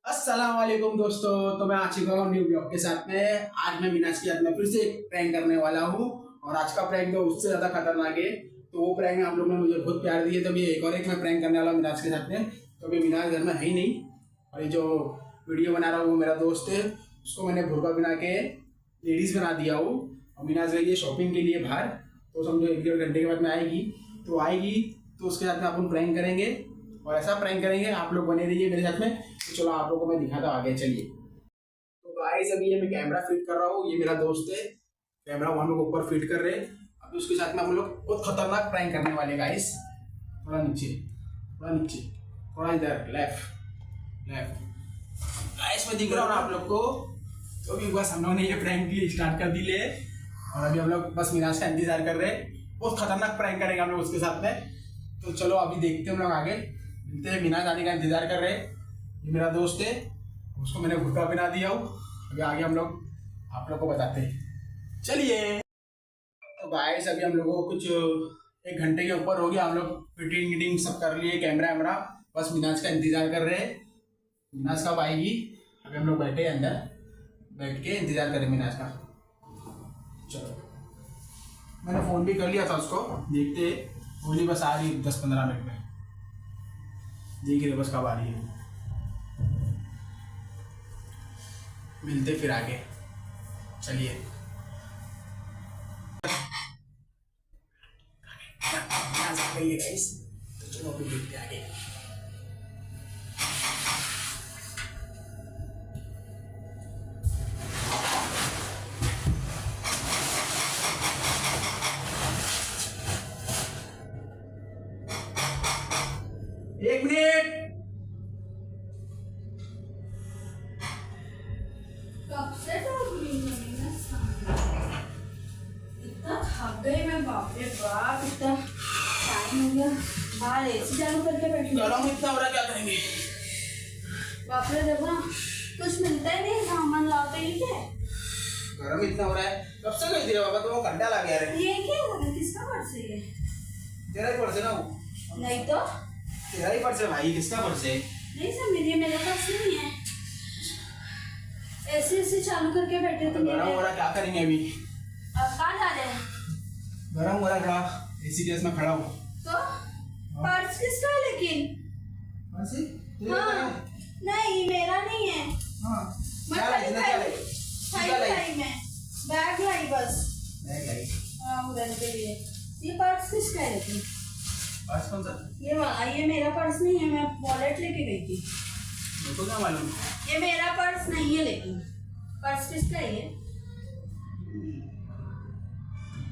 अस्सलाम वालेकुम दोस्तों। तो मैं आ चुका हूँ न्यू ब्लॉग के साथ में। आज मैं मीनाज के साथ में फिर से एक प्रैंक करने वाला हूँ और आज का प्रैंक तो उससे ज्यादा खतरनाक है। तो वो प्रैंक आप लोगों ने मुझे बहुत प्यार दिए, तो ये एक मैं प्रैंक करने वाला हूँ मीनाज के साथ में। तो अभी मीनाज घर में है ही नहीं और ये जो वीडियो बना रहा हूँ वो मेरा दोस्त है, उसको मैंने भुर्का बना के लेडीज बना दिया हूँ और मीनाज गई है शॉपिंग के लिए बाहर। तो समझो 1-1.5 घंटे के बाद में आएगी, तो उसके साथ में अपन प्रैंक करेंगे और ऐसा प्रैंक करेंगे, आप लोग बने रहिए मेरे साथ में। तो चलो आप लोगों को मैं दिखाता हूँ आगे, चलिए। तो गाइस अभी ये मैं कैमरा फिट कर रहा हूँ, ये मेरा दोस्त है, कैमरा हम लोग ऊपर फिट कर रहे हैं। अभी उसके साथ में हम लोग बहुत खतरनाक प्रैंक करने वाले गाइस। थोड़ा नीचे, थोड़ा नीचे, थोड़ा इधर, लेफ्ट लेफ्ट। गाइस मैं दिख रहा हूँ ना आप लोग को। तो अभी बस हम लोग ने ये प्रैंक की स्टार्ट कर दी ले और अभी हम लोग बस मीनाज का इंतजार कर रहे हैं। बहुत खतरनाक प्रैंक करेंगे हम लोग उसके साथ में। तो चलो अभी देखते हैं हम लोग आगे, मिलते हैं। मीनाज आने का इंतजार कर रहे हैं। ये मेरा दोस्त है, उसको मैंने भुर्का बना दिया हूँ। अभी आगे हम लोग आप लोग को बताते हैं, चलिए। तो गाइस अभी हम लोगों को कुछ 1 घंटे के ऊपर हो गया, हम लोग फिटिंग विटिंग सब कर लिए, कैमरा वैमरा। बस मीनाज का इंतजार कर रहे हैं, मीनाज कब आएगी। अभी हम लोग बैठे हैं अंदर, बैठ के इंतजार करें मीनाज का। चलो मैंने फ़ोन भी कर लिया था उसको, देखते बोली बस आ रही 10-15 मिनट में, देख रहे बस कब आ रही है। मिलते फिर आगे, चलिए। तो चलो अभी देखते आगे। एक मिनट, कब से इतना थक गई मैं, बाप रे बाप, इतना टाइम हो गया। बाहर एसी चालू करके बैठी गरम इतना हो रहा, क्या करेंगे। बाप रे, देखो ना कुछ मिलता ही नहीं, सामान लाते ही क्या है। गरम इतना हो रहा है, कब से गई थी बाबा, तो वो घंटा लग गया रे। ये क्या है, किसका पर्स है ये? तेरा ही पर्स है ना वो? नहीं तो तेरा ही पर्स है भाई, किसका पर्स है? नहीं सर, मेरा पर्स नहीं है। एसी चालू करके बैठे तो थे। गरम हो रहा, क्या करेंगे अभी। अब कहाँ जा रहे हैं? गरम हो रहा है, थोड़ा एसी केस में खड़ा हूँ। तो पर्स किसका है लेकिन? पर्स है? तेरा हाँ, है? नहीं मेरा नहीं है। हाँ, मैं क्या लाई, क्या लाई? क्या लाई? मैं बैग लाई बस। नहीं लाई। हाँ, उड़ने के लिए। ये पर्स किसका है लेकिन? पर्स कौन सा? ये वाला, ये मेरा पर्स नहीं है, मैं वॉलेट लेके गई थी। मेरे को क्या मालूम। ये मेरा पर्स नहीं है लेकिन। पर्स किसका है ये?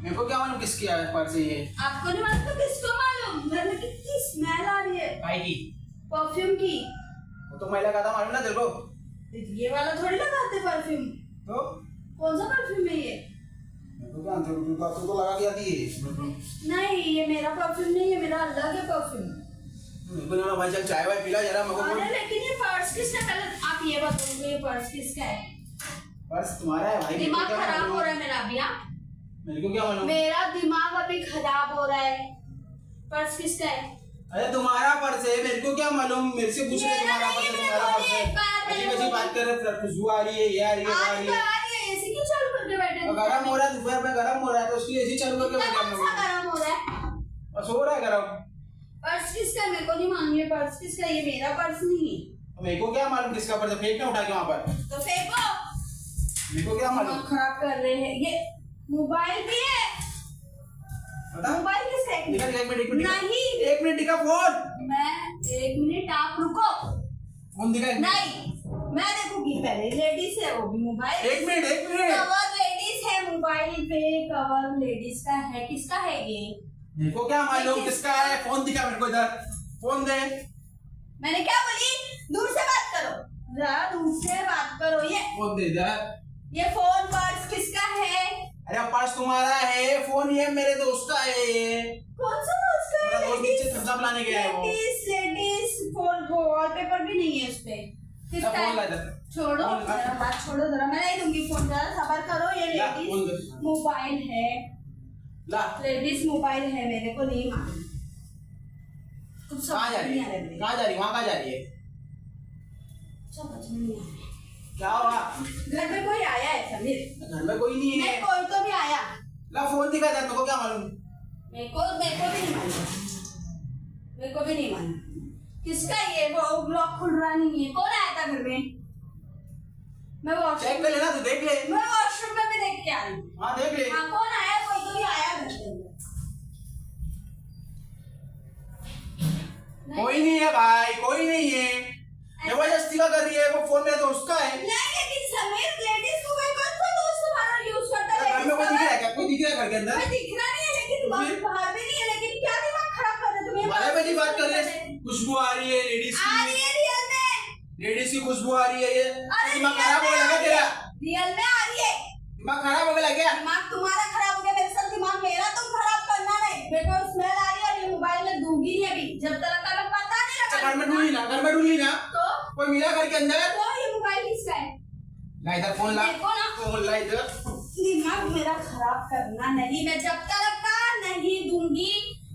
मेरे को क्या मालूम किसकी है पर्स है ये। आपको नहीं मालूम तो किसको मालूम? घर में कितनी स्मेल आ रही है भाई की, परफ्यूम की। वो तो मैला का था, मालूम ना तेरे को। ये वाला थोड़ी लगाते परफ्यूम। तो कौन सा परफ्यूम है ये? मेरे को क्या आंसर, तू तो लगा के आती है। नहीं, ये मेरा परफ्यूम नहीं है, मेरा अलग है परफ्यूम। मेरे को ना भाई, चल चाय वाय पिला जरा मेरे को। अरे लेकिन ये पर्स किसका? पहले आप ये बताओगे, ये पर्स किसका है? पर्स तुम्हारा है भाई। दिमाग खराब हो रहा है मेरा अभी। हाँ, मेरे को क्या मालूम। मेरा दिमाग अभी खराब हो रहा है। पर्स किसका है? अरे तुम्हारा पर्स है, मेरे को क्या मालूम। मेरे से पूछ रहे तुम्हारा पर्स है, तुम्हारा पर्स है। ऐसी बात कर रहे, खुशबू आ रही है, ये आ रही है, वो आ रही है। एसी क्यों चालू करके बैठे हो? गरम हो रहा है, दोपहर में गरम हो रहा है, तो उसकी एसी चालू करके बैठे हम लोग। गरम हो रहा है। बस हो रहा है गरम। पर्स किसका है? मेरे को नहीं मालूम ये पर्स किसका है। ये मेरा पर्स नहीं है। मेरे को क्या मालूम किसका पर्स है, फेंक ना उठा के वहाँ पर। तो फेंको। मेरे को क्या मालूम। खराब कर रहे हैं। ये मोबाइल भी है। बता मोबाइल किसका है? निकल, 1 मिनट, 1 मिनट नहीं, 1 मिनट दिखा फोन। मैं 1 मिनट, आप रुको। फोन दिखा। नहीं, मैं देखूंगी पहले। लेडीज है वो भी mobile. 1 minute, 1 minute. Cover ladies है मोबाइल पे, कवर लेडीज का है। किसका है ये? मेरे को क्या मालूम किसका है। फोन दिखा मेरे को, इधर फोन दे। मैंने क्या बोली? दूर से बात करो, जरा दूर से बात करो। फोन दे इधर। ये फोन पर्स किसका है? अरे पर्स तुम्हारा है, फोन ये मेरे दोस्त का है। ये कौन सा दोस्त का मेरा है? दोस्त नीचे थम्स अप लाने गया है वो। लेडीज फोन, वॉलपेपर भी नहीं है उसपे। किसका फोन ला है? इधर। छोड़ो जरा, बात छोड़ो जरा, मैं नहीं दूंगी फोन, जरा सबर करो। ये ला, फोन लेडीज दे। मोबाइल है, ला। लेडीज मोबाइल है, मेरे को नहीं मालूम। तुम सब कहाँ जा रही नहीं आ है, रहे। कहाँ जा रही है, वहाँ कहाँ जा रही है। समझ में नहीं आया। क्या हुआ? घर में कोई आया है समीर? घर में कोई नहीं है। नहीं, कोई तो भी आया। ला फोन दिखा दे, तुमको क्या मालूम? मेरे को भी नहीं मालूम। मेरे को भी नहीं मालूम किसका ये वो ब्लॉक खुल रहा नहीं है। कौन आया था घर में? मैं चेक कर लेना, तू देख ले। मैं वॉशरूम में भी देख के आ रही हूँ। हाँ देख ले। हाँ, कौन आया? कोई तो भी आया घर के अंदर। कोई नहीं है भाई, कोई नहीं है। जबरदस्ती का कर रही है, वो फोन मेरे दोस्त का है। नहीं, लेकिन समीर लेडीज को कोई कौन सा दोस्त तुम्हारा यूज करता है? घर में कोई दिख रहा है क्या? कोई दिख रहा है घर के अंदर? कोई दिख रहा नहीं है, लेकिन बाहर भी नहीं है। लेकिन क्या दिमाग खराब कर रहे हो तुम? बारे में बात कर रहे हैं। खुशबू आ रही है लेडीज आ रही की। है रियल में। लेडीज की खुशबू आ रही है। ये अरे दिमाग खराब हो गया तेरा? रियल में आ रही है। दिमाग खराब हो गया क्या? दिमाग तुम्हारा खराब हो गया, मेरे साथ दिमाग मेरा तुम खराब करना नहीं। मेरे को स्मेल आ रही है और ये मोबाइल में दूंगी नहीं अभी जब तक मैं पता नहीं लगा। घर में ढूंढी ना, घर में ढूंढी ना। तो कोई मिला घर के अंदर? तो ये मोबाइल किसका है? ला इधर फोन ला। देखो ना। फोन ला इधर। दिमाग मेरा खराब करना नहीं। मैं जब तक का नहीं दूंगी,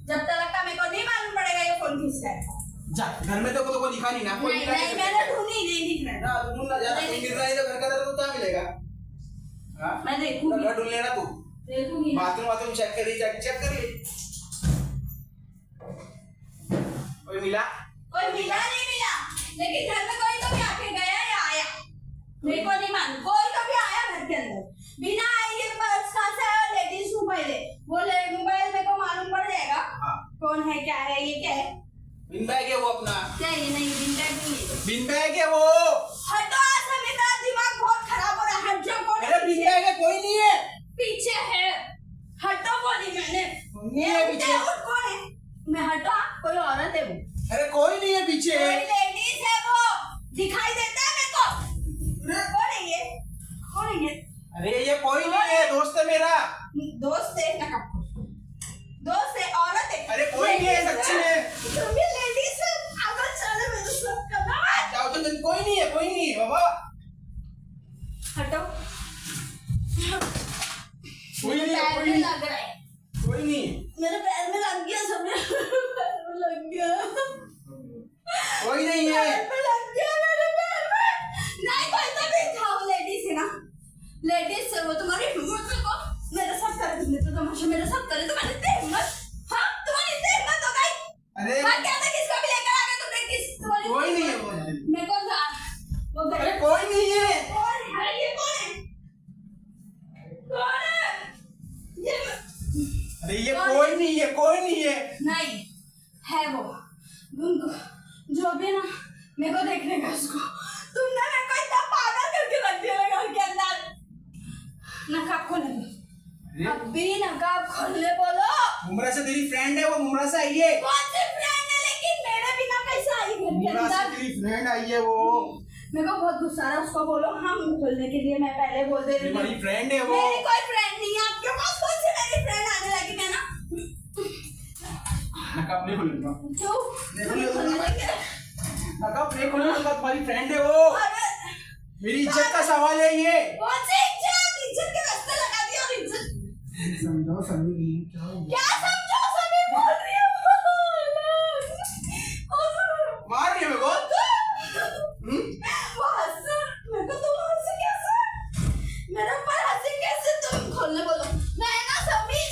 जब तक का मेरे को नहीं मालूम पड़ेगा ये फोन किसका है। जा, घर में तो को दिखा नहीं ना। कोई नहीं, मिला नहीं, मैंने ढूंढी नहीं दिख रहा। ना ढूंढ ना, जा कोई मिल रहा है तो घर का तो क्या मिलेगा? हाँ, मैं देखूंगी। घर ढूंढ लेना तू। देखूंगी। बाथरूम चेक कर ली, चेक कर ली। कोई मिला? कोई मिला नहीं मिला, लेकिन घर में कोई तो भी आके गया या आया मेरे को नहीं मालूम। कोई तो भी आया घर के अंदर बिना आईडी पर्स कहाँ से आया? लेडीज मोबाइल है, वो मोबाइल मेरे को मालूम पड़ जाएगा। हाँ। कौन है, क्या है, ये क्या है? बिन बैग है वो अपना। क्या ये? नहीं, बिन बैग नहीं है। बिन बैग है वो। हटो, आज से मेरा दिमाग बहुत खराब हो रहा है। हट जाओ। कौन है? अरे बिन बैग है, कोई नहीं है। पीछे है। हटो बोली मैंने। नहीं है पीछे। कौन है? मैं हटा, कोई औरत है वो। अरे कोई नहीं है पीछे। कोई लेडीज है वो, दिखाई देता है मेरे को। कौन है ये? कौन है ये? अरे ये कोई नहीं है, दोस्त है मेरा। दोस्त है ना? दोस्त है, औरत है। अरे कोई नहीं है सच्ची में। तुम भी लेडीज है। अगर चलो मेरे साथ करना। जाओ तो कोई नहीं है, कोई नहीं है बाबा। हटो। कोई नहीं है, पैर कोई में नहीं। लग रहा है। कोई नहीं है। मेरे पैर में लग गया सब। पैर में लग गया। कोई नहीं है। पैर में लग गया मेरे पैर में। नहीं, कोई तो भी था। वो लेडीज है ना? लेडीज है वो। तुम्हारी हिम्मत को मेरे साथ करे तुमने तो तमाशा मेरे साथ करे तो मैंने इतनी हिम्मत। हाँ, तुम्हारी इतनी हिम्मत हो गई। अरे हाँ, क्या था? किसको भी लेकर आ गए तुमने? तुम्हारी कोई नहीं है वो। मेरे को वो अरे कोई नहीं है। कौन है ये? कौन है? कौन है ये? अरे ये कोई नहीं है, कोई नहीं है। नहीं है वो। जो भी ना मेरे को देखने का उसको। तुमने मेरे को इतना पागल करके रख दिया घर के अंदर। नकाब खोलने, अभी नकाब खोलने बोलो। मुमरा से तेरी फ्रेंड है वो, मुमरा से आई है। कौन सी फ्रेंड है? लेकिन मेरे बिना कैसे आई घर के मुमरा से अंदर? तेरी फ्रेंड आई है वो। मेरे को बहुत गुस्सा आ रहा है। उसको बोलो हम खोलने के लिए। मैं पहले बोल दे रही हूँ तुम्हारी फ्रेंड है वो। मेरी कोई फ्रेंड नहीं है। आपके पास कौन सी मेरी फ्रेंड आने लगी? मैं ना नकाब नहीं खोलूंगा। क्यों नहीं खोलूंगा। खोलने? नकाब नहीं खोलूंगा। तुम्हारी फ्रेंड है वो। अरे मेरी इज्जत का सवाल है ये। कौन सी इज्जत? इज्जत के रास्ते लगा दिया। और इज्जत समझाओ सभी क्या हुआ? क्या समझो? सभी बोल रही हूँ। मार रही है मेरे को। वो हंस मेरे को। तुम हंसे कैसे? मेरे ऊपर हंसे कैसे? तुम खोलने बोलो। मैं ना सभी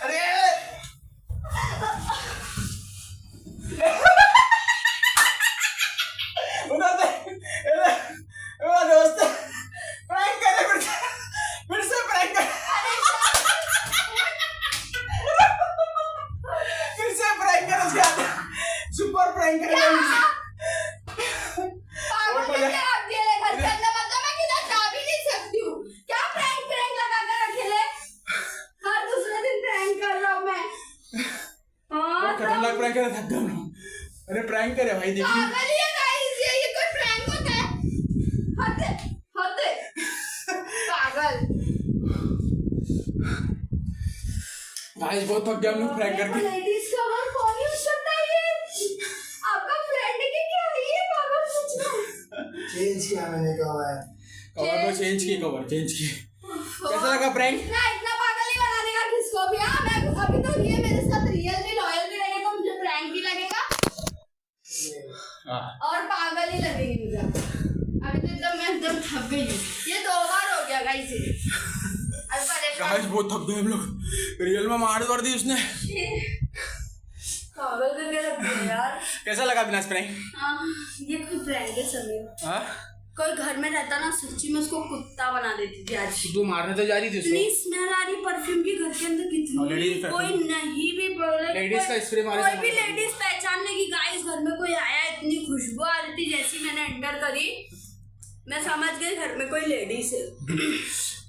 अरे उधर से मेरा दोस्त प्रैंक करे, फिर से प्रैंक कर, फिर से प्रैंक कर। उसके बाद सुपर प्रैंक करेगा मुझे। पागल कैसे रख दिए ले घर के अंदर? मतलब मैं किधर जा भी नहीं सकती हूँ। क्या प्रैंक लगा कर रखे ले? हर दूसरे दिन प्रैंक कर रहा हूँ मैं। हाँ, खतरनाक प्रैंक करे, थक गया मैं। अरे प्रैंक करे भाई, देखिए। पागल ही है गाइस, ये कोई प्रैंक होता है? हद पागल। गाइस बहुत थक गया हम लोग प्रैंक करके। लेडीज का हर कौन यूज करता है ये? आपका फ्रेंड है कि क्या है ये? पागल सच में। चेंज किया मैंने कवर को चेंज की, कवर चेंज की। कैसा लगा प्रैंक? इतना पागल नहीं बनाने का किसको भी। हाँ, मैं अभी तो ये मेरे साथ रियल भी लॉयल भी रहेगा तो मुझे प्रैंक भी लगेगा। हाँ। और पागल ही लगेगी मुझे। अभी तो एकदम मैं एकदम थक गई हूँ। ये 2 बार हो गया गाइस। अब परेशान गाइस बहुत थक गए हम लोग। रियल में मार दी उसने। पागल करके रख दिया यार। कैसा लगा विनाश प्रैंक? ये कोई प्रैंक है समीर। हाँ? कोई घर में रहता ना सच्ची में उसको कुत्ता बना देती थी आज। तू मारने तो जा रही थी उसको। इतनी स्मेल आ रही परफ्यूम की घर के अंदर कितनी। कोई नहीं भी बोले लेडीज का स्प्रे मारे कोई भी लेडीज पहचान लेगी गाइस घर में कोई आया। इतनी खुशबू आ रही थी जैसी मैंने एंटर करी। मैं समझ गई घर में कोई लेडीज है।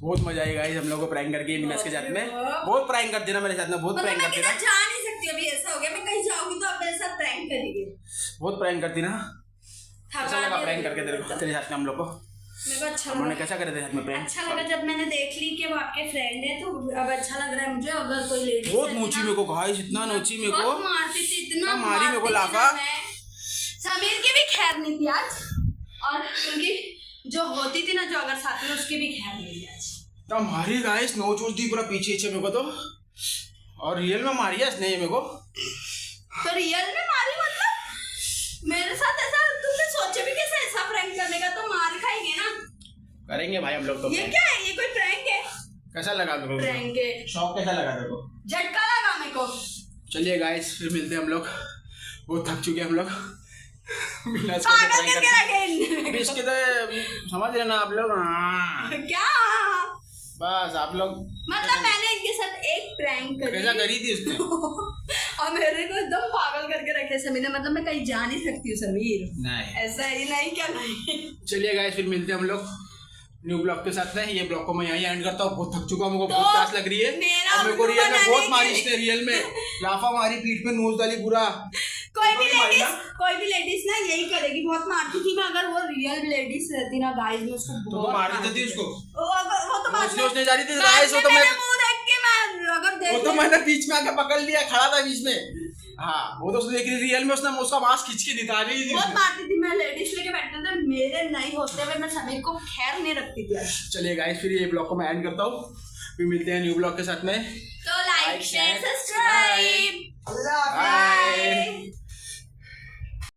बहुत मजा आई गाइस हम लोग को प्रैंक करके विनाश के साथ में। बहुत प्रैंक करती ना मेरे साथ में। बहुत प्रैंक करती ना। जा नहीं सकती अभी ऐसा हो गया। मैं कहीं जाऊंगी तो आप मेरे साथ प्रैंक करेंगे। बहुत प्रैंक करती ना। कैसा लगा प्रैंक करके तेरे साथ में हम लोग को? मेरे को अच्छा उन्होंने लगा। कैसा करे थे साथ में प्रैंक? अच्छा लगा जब मैंने देख ली कि वो आपके फ्रेंड है तो अब अच्छा लग रहा है मुझे। अगर कोई लेडीज बहुत नोची मेरे को गाइस। इतना नोची मेरे को। बहुत मारती थी इतना मारी मेरे को लाफा। समीर की भी खैर नहीं थी आज। और क्योंकि जो होती थी ना जो अगर साथ में उसकी भी खैर नहीं थी आज। तो मारी गाइस नोच दी पूरा पीछे मेरे को तो। और रियल में मारी है इसने मेरे को। तो रियल में मारी मतलब मेरे साथ ऐसा तुमने सोचे भी कैसे ऐसा प्रैंक करने का? तो मार खाएंगे ना। करेंगे भाई हम लोग तो। ये क्या है? ये कोई प्रैंक है? कैसा लगा मेरे को? प्रैंक है। शौक कैसा लगा तेरे को? झटका लगा मेरे को। चलिए गाइस फिर मिलते हैं हम लोग। बहुत थक चुके हैं हम लोग। पागल करके रखे इसके तो समझ रहे ना आप लोग। क्या बस आप लोग मतलब मैंने इनके साथ एक प्रैंक करी। कैसा करी थी उसने? और मेरे को एकदम पागल करके रखे समीर ने। मतलब मैं कहीं जा नहीं सकती हूँ समीर। नहीं ऐसा ही नहीं क्या नहीं। चलिए गाइस फिर मिलते हैं हम लोग न्यू ब्लॉग के साथ में। ये ब्लॉग को मैं यहीं एंड करता हूँ। बहुत थक चुका हूँ। मेरे को तो बहुत प्यास लग रही है। मेरे को रियल में बहुत मारी बनाने इसने। रियल में लाफा मारी पीठ पे नोच डाली पूरा। कोई भी लेडीज ना यही करेगी। बहुत मारती थी मैं। अगर वो रियल लेडीज रहती ना गाइस में उसको तो मार देती थी उसको। वो तो बाद में उसने जा रही थी गाइस। वो तो मैं मुंह देख के मैं अगर देख वो तो मैंने बीच में आके पकड़ लिया। खड़ा था बीच में। हाँ वो तो उसने देख रही रियल में। उसने उसका मांस खींच के निकाल रही थी। बहुत मारती थी मैं। लेडीज लेके बैठते थे मेरे नहीं होते हुए मैं समीर को खैर नहीं रखती थी। चलिए गाइस फिर ये ब्लॉग को मैं एंड करता हूँ। फिर मिलते हैं न्यू ब्लॉग के साथ में। तो लाइक शेयर सब्सक्राइब। बाय।